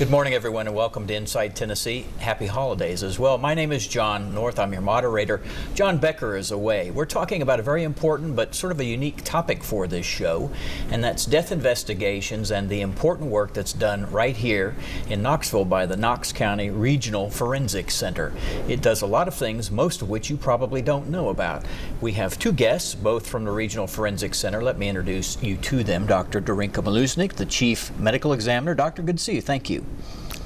Good morning, everyone, and welcome to Inside Tennessee. Happy holidays as well. My name is John North. I'm your moderator. John Becker is away. We're talking about a very important but sort of a unique topic for this show, and that's death investigations and the important work that's done right here in Knoxville by the Knox County Regional Forensics Center. It does a lot of things, most of which you probably don't know about. We have two guests, both from the Regional Forensics Center. Let me introduce you to them. Dr. Dorinka Mileusnic, the Chief Medical Examiner. Doctor, good to see you. Thank you.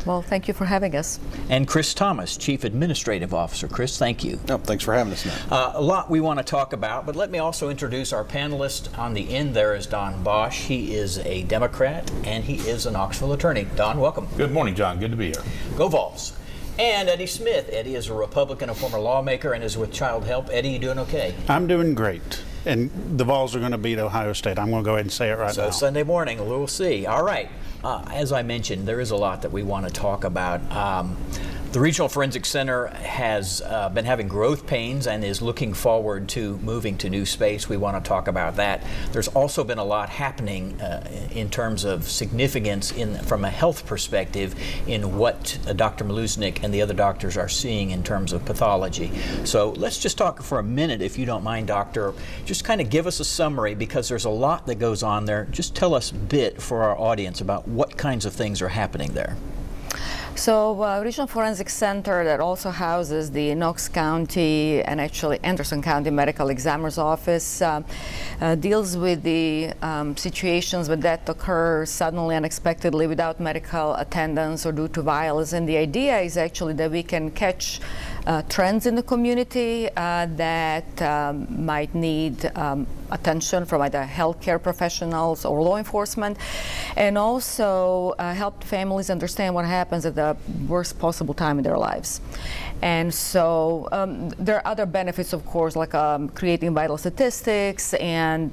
Well, thank you for having us. And Chris Thomas, Chief Administrative Officer. Chris, thank you. Oh, thanks for having us now. A lot we want to talk about, but let me also introduce our panelist. On the end there is Don Bosch. He is a Democrat, and he is a Knoxville attorney. Don, welcome. Good morning, John. Good to be here. Go Vols. And Eddie Smith. Eddie is a Republican, a former lawmaker, and is with Child Help. Eddie, you doing okay? I'm doing great. And the Vols are going to beat Ohio State. I'm going to go ahead and say it right now. So Sunday morning, we'll see. All right. As I mentioned, there is a lot that we want to talk about. The Regional Forensics Center has been having growth pains and is looking forward to moving to new space. We want to talk about that. There's also been a lot happening in terms of significance from a health perspective in what Dr. Mileusnic and the other doctors are seeing in terms of pathology. So let's just talk for a minute, if you don't mind, Doctor. Just kind of give us a summary, because there's a lot that goes on there. Just tell us a bit for our audience about what kinds of things are happening there. So Regional Forensic Center, that also houses the Knox County and actually Anderson County Medical Examiner's Office, deals with the situations where death occurs suddenly, unexpectedly, without medical attendance or due to violence. And the idea is actually that we can catch trends in the community that might need attention from either healthcare professionals or law enforcement, and also help families understand what happens at the worst possible time in their lives. And so there are other benefits, of course, like creating vital statistics and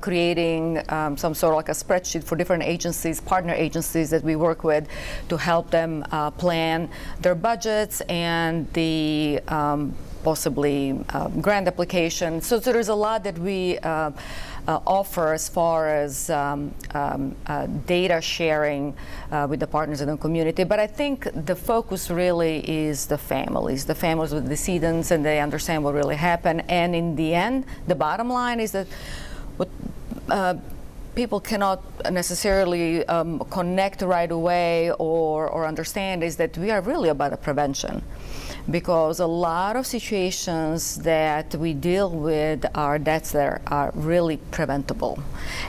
creating some sort of like a spreadsheet for different agencies, partner agencies that we work with, to help them plan their budgets and the possibly grant application. So there's a lot that we offer as far as data sharing with the partners in the community. But I think the focus really is the families with the decedents, and they understand what really happened. And in the end, the bottom line is that what people cannot necessarily connect right away or understand is that we are really about a prevention, because a lot of situations that we deal with are deaths that are really preventable.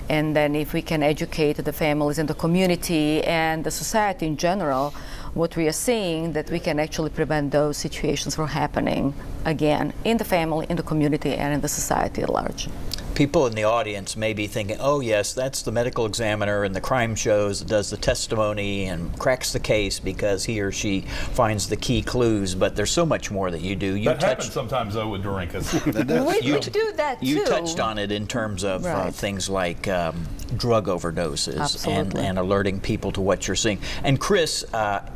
And then if we can educate the families and the community and the society in general, what we are seeing, that we can actually prevent those situations from happening again in the family, in the community, and in the society at large. People in the audience may be thinking, oh yes, that's the medical examiner in the crime shows that does the testimony and cracks the case because he or she finds the key clues, but there's so much more that you do. That happens sometimes, though, with Dorinka's. We do that too. You touched on it in terms of things like drug overdoses and alerting people to what you're seeing. And Chris,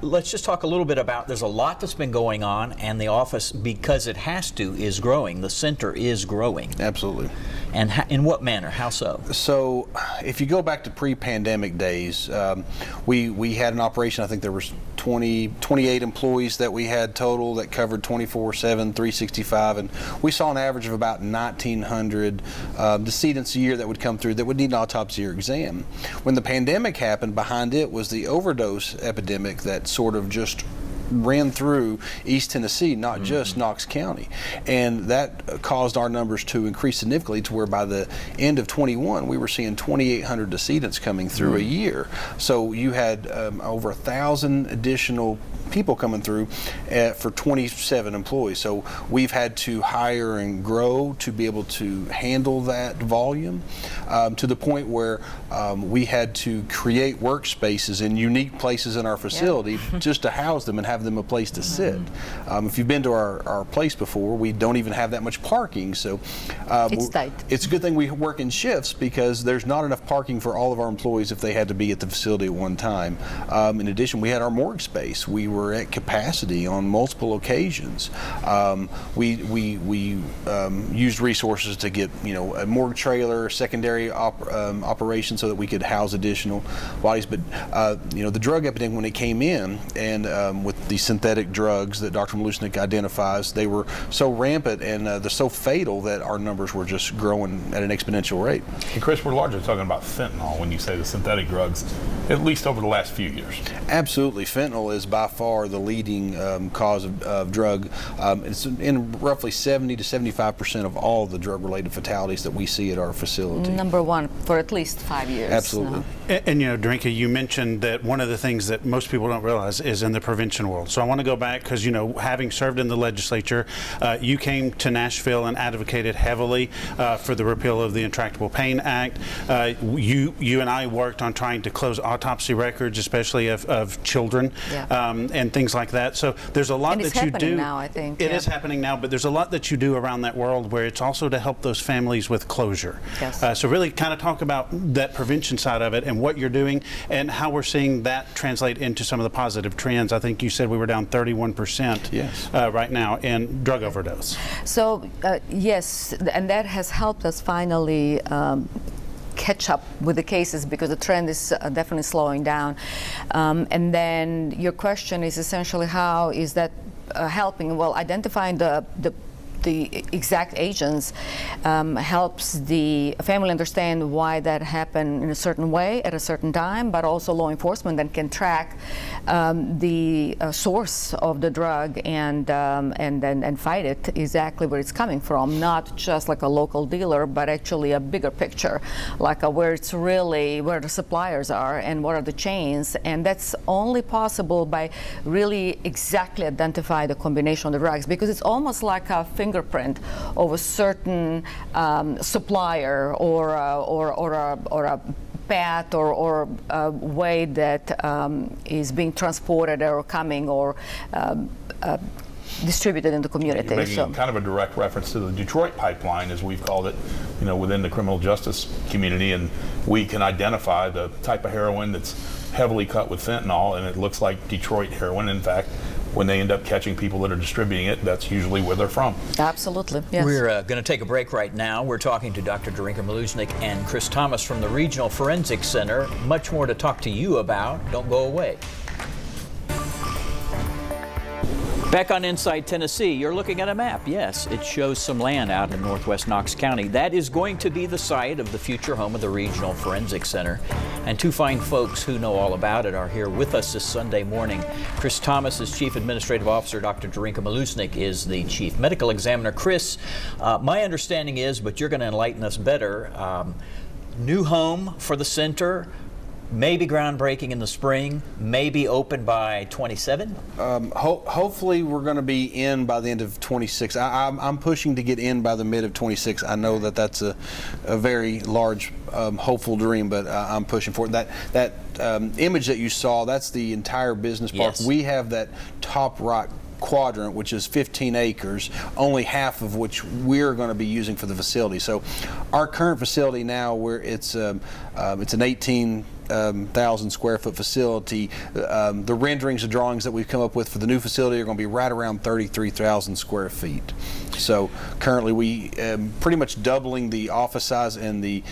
let's just talk a little bit about, there's a lot that's been going on, and the office, because it has to, is growing. The center is growing. Absolutely. And in what manner? How so? So, if you go back to pre-pandemic days, we had an operation. I think there was 28 employees that we had total that covered 24/7, 365, and we saw an average of about 1,900 decedents a year that would come through that would need an autopsy or exam. When the pandemic happened, behind it was the overdose epidemic that sort of just ran through East Tennessee, not just Knox County. And that caused our numbers to increase significantly to where by the end of 21, we were seeing 2,800 decedents coming through a year. So you had over 1,000 additional people coming through for 27 employees. So we've had to hire and grow to be able to handle that volume to the point where we had to create workspaces in unique places in our facility just to house them and have them a place to sit. If you've been to our place before, we don't even have that much parking. So it's tight. It's a good thing we work in shifts, because there's not enough parking for all of our employees if they had to be at the facility at one time. In addition, we had our morgue space. We were were at capacity on multiple occasions. We used resources to get a morgue trailer, secondary operation, so that we could house additional bodies. But the drug epidemic, when it came in, and with the synthetic drugs that Dr. Mileusnic identifies, they were so rampant and they're so fatal that our numbers were just growing at an exponential rate. And Chris, we're largely talking about fentanyl when you say the synthetic drugs, at least over the last few years. Absolutely. Fentanyl is by far the leading cause of drug. It's in roughly 70 to 75% of all the drug-related fatalities that we see at our facility. Number one for at least 5 years. Absolutely. And Darinka, you mentioned that one of the things that most people don't realize is in the prevention world. So I want to go back because, having served in the legislature, you came to Nashville and advocated heavily for the repeal of the Intractable Pain Act. You and I worked on trying to close autopsy records, especially of children, and things like that. So there's a lot and it's that you happening do. now, I think. It is happening now, but there's a lot that you do around that world where it's also to help those families with closure. Yes. So really kind of talk about that prevention side of it and what you're doing and how we're seeing that translate into some of the positive trends. I think you said we were down 31% right now in drug overdose. So yes, and that has helped us finally catch up with the cases because the trend is definitely slowing down. And then your question is essentially how is that helping? Well, identifying the exact agents helps the family understand why that happened in a certain way at a certain time, but also law enforcement then can track the source of the drug and fight it exactly where it's coming from, not just like a local dealer, but actually a bigger picture, like where it's really where the suppliers are and what are the chains, and that's only possible by really exactly identify the combination of the drugs, because it's almost like a fingerprint of a certain supplier or a path or a way that is being transported or coming or distributed in the community. You're making kind of a direct reference to the Detroit pipeline, as we've called it, within the criminal justice community, and we can identify the type of heroin that's heavily cut with fentanyl, and it looks like Detroit heroin. In fact, when they end up catching people that are distributing it, that's usually where they're from. Absolutely, yes. We're going to take a break right now. We're talking to Dr. Darinka Mileusnic and Chris Thomas from the Regional Forensic Center. Much more to talk to you about. Don't go away. Back on Inside Tennessee, you're looking at a map. Yes, it shows some land out in northwest Knox County. That is going to be the site of the future home of the Regional Forensic Center. And two fine folks who know all about it are here with us this Sunday morning. Chris Thomas is Chief Administrative Officer. Dr. Darinka Mileusnic is the Chief Medical Examiner. Chris, my understanding is, but you're going to enlighten us better, new home for the center, maybe groundbreaking in the spring, maybe open by 27? Hopefully we're going to be in by the end of 26. I'm pushing to get in by the mid of 26. I know that that's a very large, hopeful dream, but I'm pushing for it. That image that you saw, that's the entire business park. Yes. We have that top right quadrant, which is 15 acres, only half of which we're going to be using for the facility. So our current facility now, where it's an 18,000 square foot facility. The renderings and drawings that we've come up with for the new facility are going to be right around 33,000 square feet. So currently we pretty much doubling the office size and the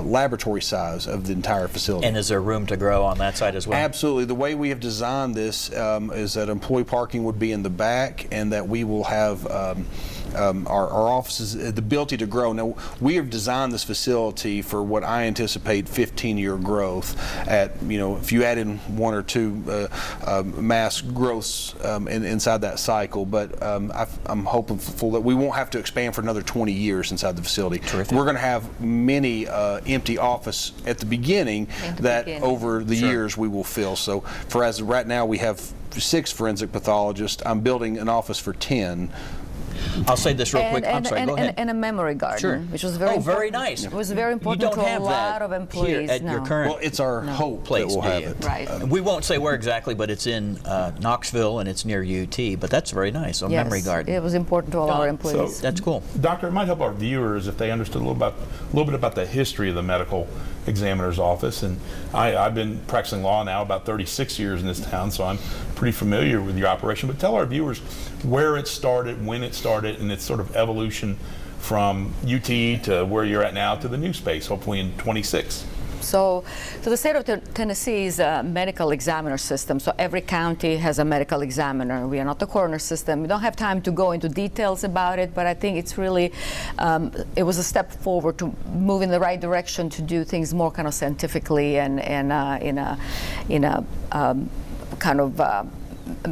laboratory size of the entire facility. And is there room to grow on that side as well? Absolutely. The way we have designed this is that employee parking would be in the back, and that we will have our offices, the ability to grow. Now, we have designed this facility for what I anticipate 15-year growth at, if you add in one or two mass growths inside that cycle, but I'm hopeful that we won't have to expand for another 20 years inside the facility. Terrific. We're going to have many empty office at the beginning over the years we will fill. So for as of right now, we have 6 forensic pathologists. I'm building an office for 10. I'll say this real quick. I'm sorry, go ahead. And a memory garden, Sure. which was very important. Very nice. It was very important You don't to have a lot that of employees. here at your current Well, it's our hope place, that we'll have do you? it. Right. We won't say where exactly, but it's in Knoxville and it's near UT. But that's very nice. A memory garden. It was important to all our employees. That's cool. Doctor, it might help our viewers if they understood a little bit about the history of the medical examiner's office. And I've been practicing law now about 36 years in this town, so I'm pretty familiar with your operation. But tell our viewers where it started, when it started, and its sort of evolution from UT to where you're at now to the new space, hopefully in 26. So the state of Tennessee is a medical examiner system. So every county has a medical examiner. We are not the coroner system. We don't have time to go into details about it, but I think it's really, it was a step forward to move in the right direction to do things more kind of scientifically and in a kind of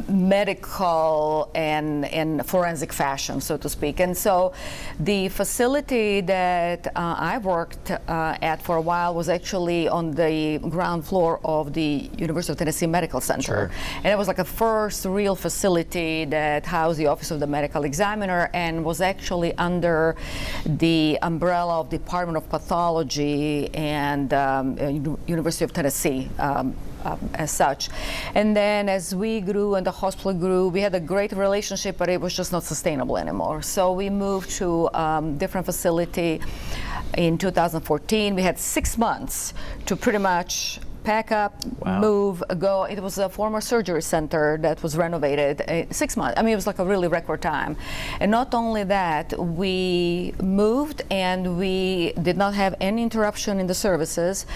medical and forensic fashion, so to speak. And so the facility that I worked at for a while was actually on the ground floor of the University of Tennessee Medical Center. Sure. And it was like a first real facility that housed the Office of the Medical Examiner and was actually under the umbrella of Department of Pathology and University of Tennessee. As such. And then as we grew and the hospital grew, we had a great relationship, but it was just not sustainable anymore. So we moved to different facility in 2014. We had 6 months to pretty much pack up, Wow. move, go. It was a former surgery center that was renovated. 6 months. I mean, it was like a really record time. And not only that, we moved and we did not have any interruption in the services,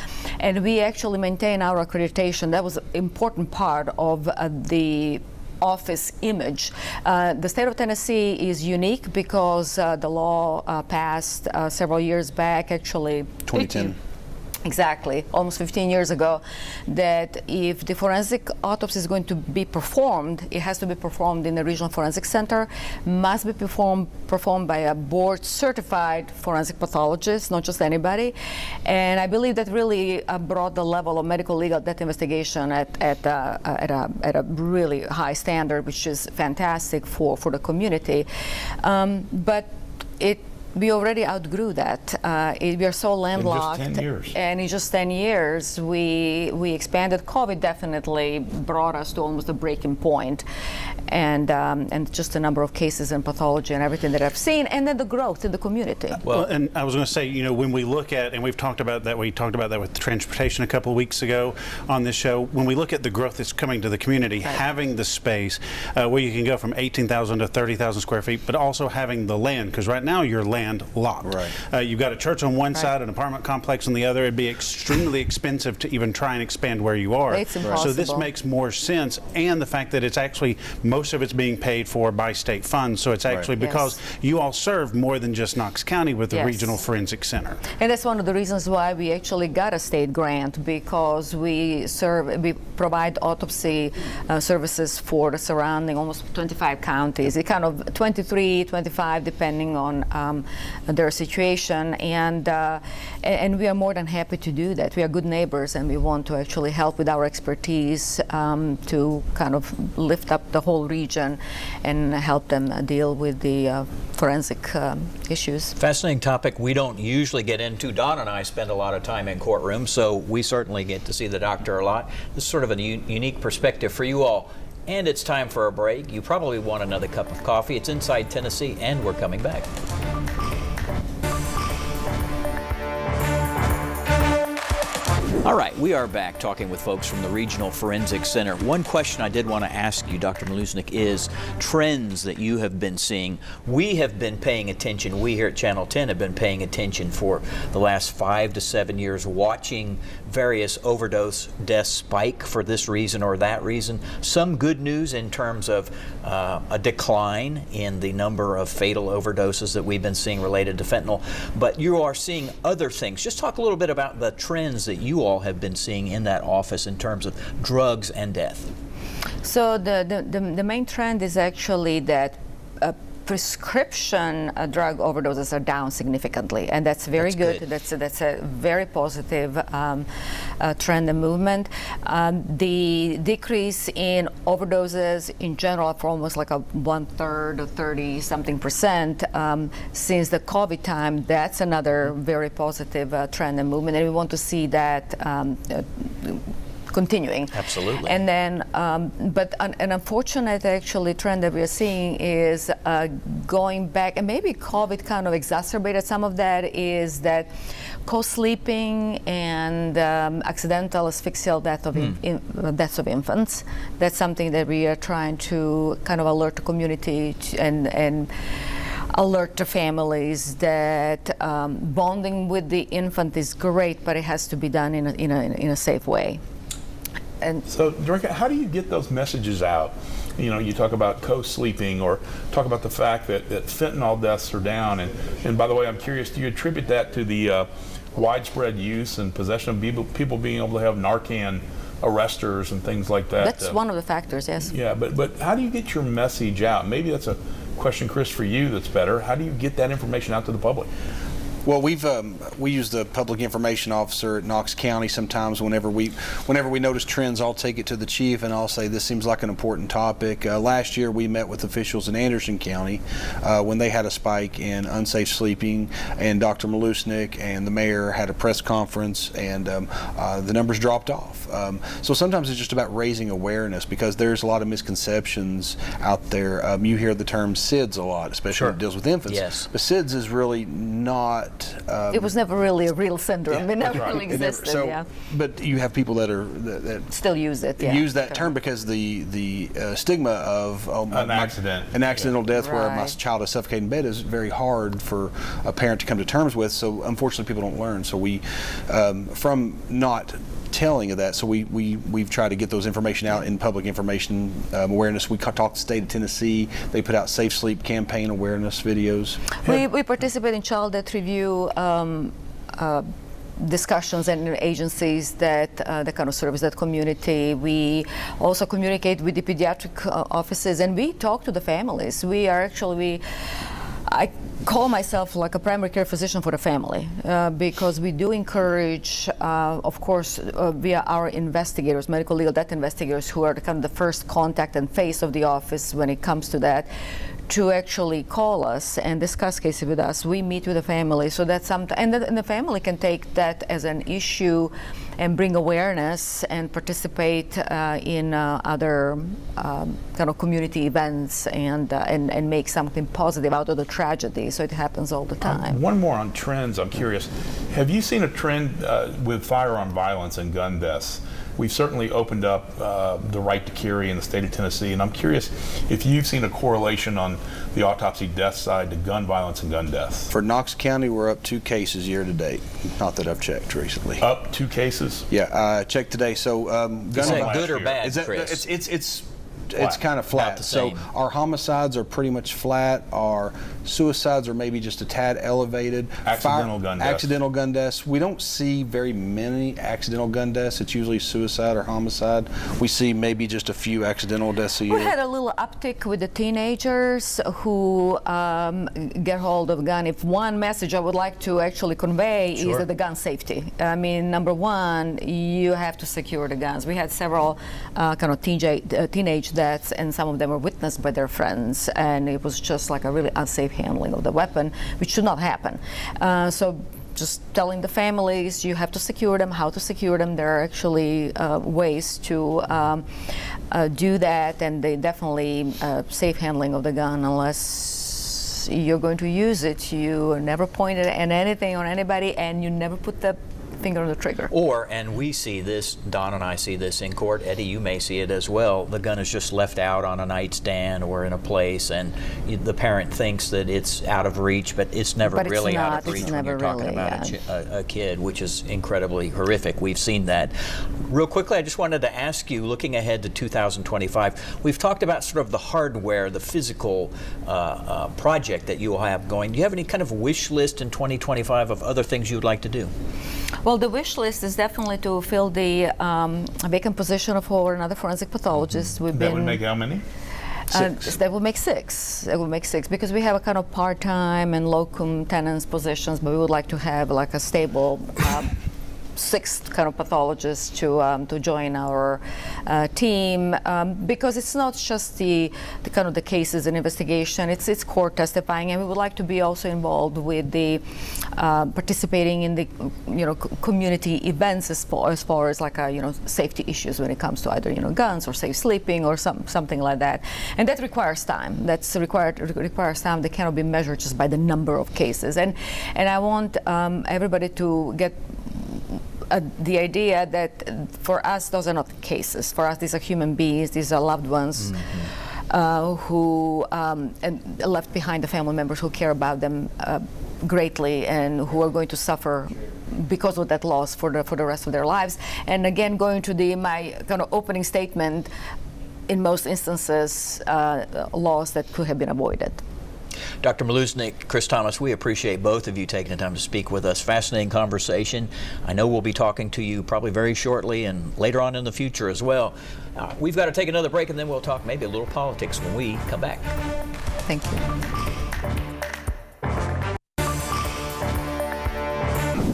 and we actually maintained our accreditation. That was an important part of the office image. The state of Tennessee is unique because the law passed several years back, actually 2010. Exactly, almost 15 years ago, that if the forensic autopsy is going to be performed, it has to be performed in the regional forensic center, must be performed by a board certified forensic pathologist, not just anybody. And I believe that really brought the level of medical legal death investigation at a really high standard, which is fantastic for the community. But we already outgrew that. We are so landlocked. In just 10 years. And in just 10 years, we expanded. COVID definitely brought us to almost a breaking point. And just the number of cases in pathology and everything that I've seen, and then the growth in the community. Well, and I was going to say, you know, when we look at, and we talked about that with transportation a couple of weeks ago on this show, when we look at the growth that's coming to the community, Right. having the space where you can go from 18,000 to 30,000 square feet, but also having the land, because right now you're landlocked. Right. You've got a church on one Right. side, an apartment complex on the other. It'd be extremely expensive to even try and expand where you are. It's So impossible. this makes more sense, and the fact that it's actually, most of it's being paid for by state funds, so it's actually Yes. because you all serve more than just Knox County with the Yes. Regional Forensic Center. And that's one of the reasons why we actually got a state grant, because we provide autopsy services for the surrounding almost 25 counties. It kind of 23, 25, depending on their situation. And we are more than happy to do that. We are good neighbors, and we want to actually help with our expertise to kind of lift up the whole region and help them deal with the forensic issues. Fascinating topic we don't usually get into. Don and I spend a lot of time in courtrooms, so we certainly get to see the doctor a lot. This is sort of a unique perspective for you all. And it's time for a break. You probably want another cup of coffee. It's Inside Tennessee, and we're coming back. All right, we are back talking with folks from the Regional Forensic Center. One question I did want to ask you, Dr. Mileusnic, is trends that you have been seeing. We have been paying attention, we here at Channel 10 have been paying attention for the last 5 to 7 years, watching various overdose deaths spike for this reason or that reason. Some good news in terms of a decline in the number of fatal overdoses that we've been seeing related to fentanyl, but you are seeing other things. Just talk a little bit about the trends that you all have been seeing in that office in terms of drugs and death. So the main trend is actually that prescription drug overdoses are down significantly, and that's very good. That's a very positive trend and movement. The decrease in overdoses in general for almost like a 1/3 or 30-something% since the COVID time. That's another very positive trend and movement, and we want to see that continuing. Absolutely. And then, but an unfortunate actually trend that we are seeing is going back, and maybe COVID kind of exacerbated some of that, is that co-sleeping and accidental asphyxial death of deaths of infants. That's something that we are trying to kind of alert the community and alert the families that bonding with the infant is great, but it has to be done in a safe way. And so, Dorinka, how do you get those messages out? You know, you talk about co-sleeping, or talk about the fact that fentanyl deaths are down. And by the way, I'm curious, do you attribute that to the widespread use and possession of people being able to have Narcan arresters and things like that? that's one of the factors, yes. Yeah, but how do you get your message out? Maybe that's a question, Chris, for you that's better. How do you get that information out to the public? Well, we use the public information officer at Knox County sometimes. Whenever we notice trends, I'll take it to the chief and I'll say this seems like an important topic. Last year we met with officials in Anderson County when they had a spike in unsafe sleeping, and Dr. Mileusnic and the mayor had a press conference, and the numbers dropped off. So sometimes it's just about raising awareness, because there's a lot of misconceptions out there. You hear the term SIDS a lot, especially when it deals with infants. Yes. But SIDS is really not. It was never really a real syndrome. It never really existed. But you have people that still use it. use that term because the stigma of an accidental death where my child is suffocating in bed is very hard for a parent to come to terms with. So unfortunately, people don't learn. So we, from not telling of that, so we've tried to get those information out in public information awareness. We talked to the state of Tennessee. They put out Safe Sleep campaign awareness videos. We participate in child death review discussions and agencies that kind of service that community. We also communicate with the pediatric offices, and we talk to the families. I call myself like a primary care physician for the family because we do encourage, of course, via our investigators, medical legal death investigators, who are the kind of the first contact and face of the office when it comes to that, to actually call us and discuss cases with us. We meet with the family, so that's something, and the family can take that as an issue and bring awareness and participate in other kind of community events and make something positive out of the tragedy. So it happens all the time. One more on trends. I'm curious. Have you seen a trend with firearm violence and gun deaths? We've certainly opened up the right to carry in the state of Tennessee, and I'm curious if you've seen a correlation on the autopsy death side to gun violence and gun deaths. For Knox County, we're up 2 cases year to date. Not that I've checked recently. Up 2 cases? Yeah, I checked today. So gun good or bad, Chris? It's kind of flat. So same. Our homicides are pretty much flat. Our suicides are maybe just a tad elevated. Accidental gun deaths. We don't see very many accidental gun deaths. It's usually suicide or homicide. We see maybe just a few accidental deaths a year. We had a little uptick with the teenagers who get hold of a gun. If one message I would like to actually convey is that the gun safety. I mean, number one, you have to secure the guns. We had several kind of teenage deaths, and some of them were witnessed by their friends, and it was just like a really unsafe handling of the weapon, which should not happen. So just telling the families you have to secure them, how to secure them. There are actually ways to do that, and they definitely safe handling of the gun. Unless you're going to use it, you never point it at anything or anybody, and you never put the finger on the trigger. Or, and we see this, Don and I see this in court, Eddie, you may see it as well, the gun is just left out on a nightstand or in a place, and the parent thinks that it's out of reach, but it's never really out of reach when you're talking about a kid, which is incredibly horrific. We've seen that. Real quickly, I just wanted to ask you, looking ahead to 2025, we've talked about sort of the hardware, the physical project that you will have going. Do you have any kind of wish list in 2025 of other things you would like to do? Well, the wish list is definitely to fill the vacant position for another forensic pathologist. That would make how many? 6. That will make 6. It will make 6 because we have a kind of part-time and locum tenens positions, but we would like to have like a stable sixth kind of pathologist to join our team, because it's not just the kind of the cases and investigation, it's court testifying, and we would like to be also involved with the participating in the community events as far as like safety issues when it comes to either guns or safe sleeping or something like that, and that requires time. Requires time that cannot be measured just by the number of cases, and I want everybody to get the idea that for us those are not cases. For us these are human beings, these are loved ones who and left behind the family members who care about them greatly and who are going to suffer because of that loss for the rest of their lives. And again, going to my kind of opening statement, in most instances loss that could have been avoided. Dr. Mileusnic, Chris Thomas, we appreciate both of you taking the time to speak with us. Fascinating conversation. I know we'll be talking to you probably very shortly and later on in the future as well. We've got to take another break, and then we'll talk maybe a little politics when we come back. Thank you.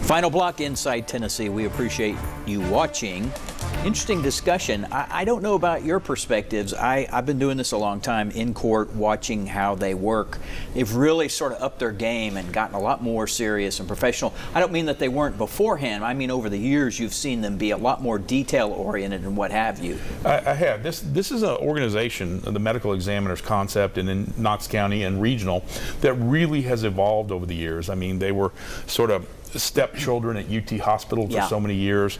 Final block, Inside Tennessee. We appreciate you watching. Interesting discussion. I don't know about your perspectives. I've been doing this a long time in court, watching how they work. They've really sort of upped their game and gotten a lot more serious and professional. I don't mean that they weren't beforehand. I mean over the years you've seen them be a lot more detail-oriented and what have you. I have. This is an organization, the medical examiner's concept, and in Knox County and regional, that really has evolved over the years. I mean, they were sort of stepchildren at UT Hospital for so many years.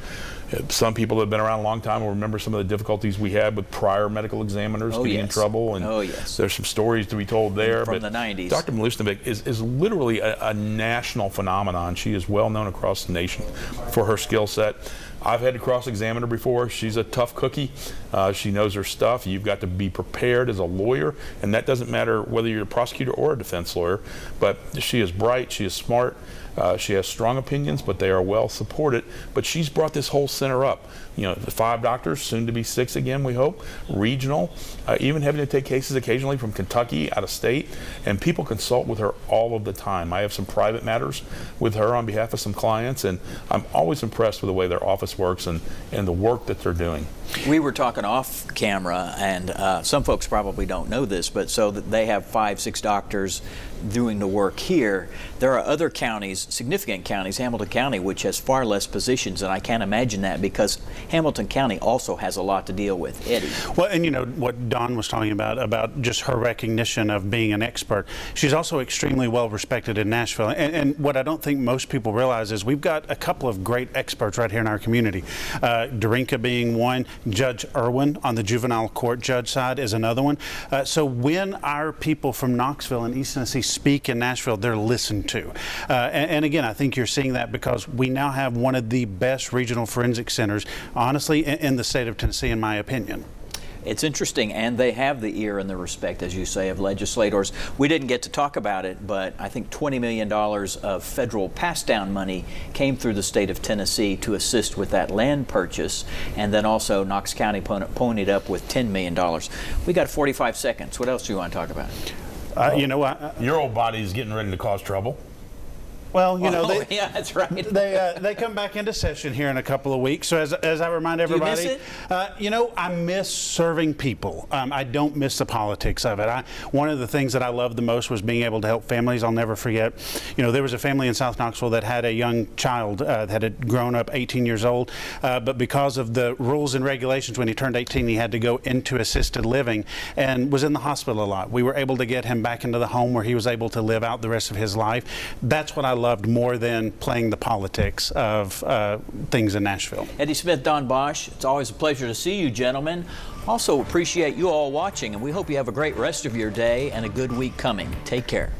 Some people that have been around a long time will remember some of the difficulties we had with prior medical examiners getting in trouble, and there's some stories to be told there. From the 90s. Dr. Mileusnic is literally a national phenomenon. She is well known across the nation for her skill set. I've had to cross-examine her before. She's a tough cookie. She knows her stuff. You've got to be prepared as a lawyer, and that doesn't matter whether you're a prosecutor or a defense lawyer. But she is bright, she is smart, she has strong opinions, but they are well supported. But she's brought this whole center up. The 5 doctors, soon to be 6 again, we hope, regional, even having to take cases occasionally from Kentucky, out of state, and people consult with her all of the time. I have some private matters with her on behalf of some clients, and I'm always impressed with the way their office works and the work that they're doing. We were talking off camera, and some folks probably don't know this, but so that they have 5, 6 doctors doing the work here. There are other counties, significant counties, Hamilton County, which has far less positions, and I can't imagine that because Hamilton County also has a lot to deal with. Eddie. Well, and what Dawn was talking about just her recognition of being an expert. She's also extremely well respected in Nashville. And what I don't think most people realize is we've got a couple of great experts right here in our community. Darinka being one, Judge Irwin on the juvenile court judge side is another one. So when our people from Knoxville and East Tennessee speak in Nashville, they're listened to. And again, I think you're seeing that because we now have one of the best regional forensic centers, honestly, in the state of Tennessee, in my opinion. It's interesting, and they have the ear and the respect, as you say, of legislators. We didn't get to talk about it, but I think $20 million of federal pass-down money came through the state of Tennessee to assist with that land purchase, and then also Knox County ponied up with $10 million. We got 45 seconds. What else do you want to talk about? Your old body is getting ready to cause trouble. Well, yeah, that's right. They come back into session here in a couple of weeks. So as I remind everybody, do you miss it? I miss serving people. I don't miss the politics of it. One of the things that I loved the most was being able to help families. I'll never forget. There was a family in South Knoxville that had a young child that had grown up 18 years old, but because of the rules and regulations, when he turned 18, he had to go into assisted living and was in the hospital a lot. We were able to get him back into the home where he was able to live out the rest of his life. That's what I loved more than playing the politics of things in Nashville. Eddie Smith, Don Bosch, it's always a pleasure to see you, gentlemen. Also appreciate you all watching, and we hope you have a great rest of your day and a good week coming. Take care.